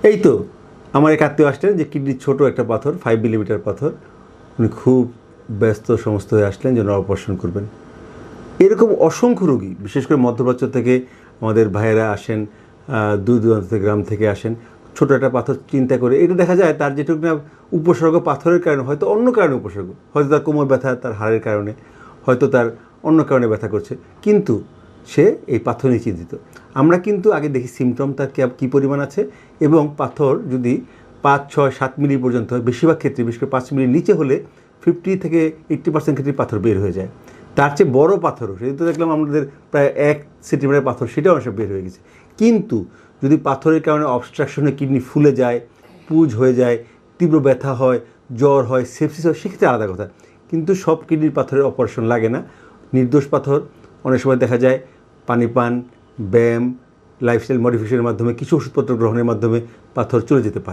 এই তো আমার এক আত্মীয় আসলেন যে কিডনির ছোট একটা পাথর 5 মিলিমিটার পাথর, উনি খুব ব্যস্ত সমস্ত হয়ে আসলেন যেন অপারেশন করবেন। এরকম অসংখ্য রোগী, বিশেষ করে মধ্যপ্রাচ্য থেকে আমাদের ভাইয়েরা আসেন, দূর দূরান্ত থেকে, গ্রাম থেকে আসেন, ছোটো একটা পাথর চিন্তা করে। এটা দেখা যায় তার যেটুকু না উপসর্গ পাথরের কারণে, হয়তো অন্য কারণে উপসর্গ, হয়তো তার কোমর ব্যথা, তার হাড়ের কারণে, হয়তো তার অন্য কারণে ব্যথা করছে, কিন্তু সে এই পাথর নিয়ে চিন্তিত। আমরা কিন্তু আগে দেখি সিমটম তার কী পরিমাণ আছে, এবং পাথর যদি 5, 6, 7 মিলি পর্যন্ত হয়, বেশিরভাগ ক্ষেত্রে, বিশেষ করে 5 মিলির নিচে হলে 50 থেকে 80% ক্ষেত্রে পাথর বের হয়ে যায়। তার চেয়ে বড় পাথরও, সেটা তো দেখলাম আমাদের প্রায় 1 সেন্টিমিটার পাথর, সেটাও অনেক বের হয়ে গেছে। কিন্তু যদি পাথরের কারণে অবস্ট্রাকশনে কিডনি ফুলে যায়, পুজ হয়ে যায়, তীব্র ব্যথা হয়, জ্বর হয়, সেপসিস হয়, সেক্ষেত্রে আলাদা কথা। কিন্তু সব কিডনির পাথরের অপারেশন লাগে না। নির্দোষ পাথর অনেক সময় দেখা যায় পানি পান, ব্যায়াম, লাইফস্টাইল মডিফিকেশনের মাধ্যমে, কিছু ওষুধপত্র গ্রহণের মাধ্যমে পাথর চলে যেতে পারে।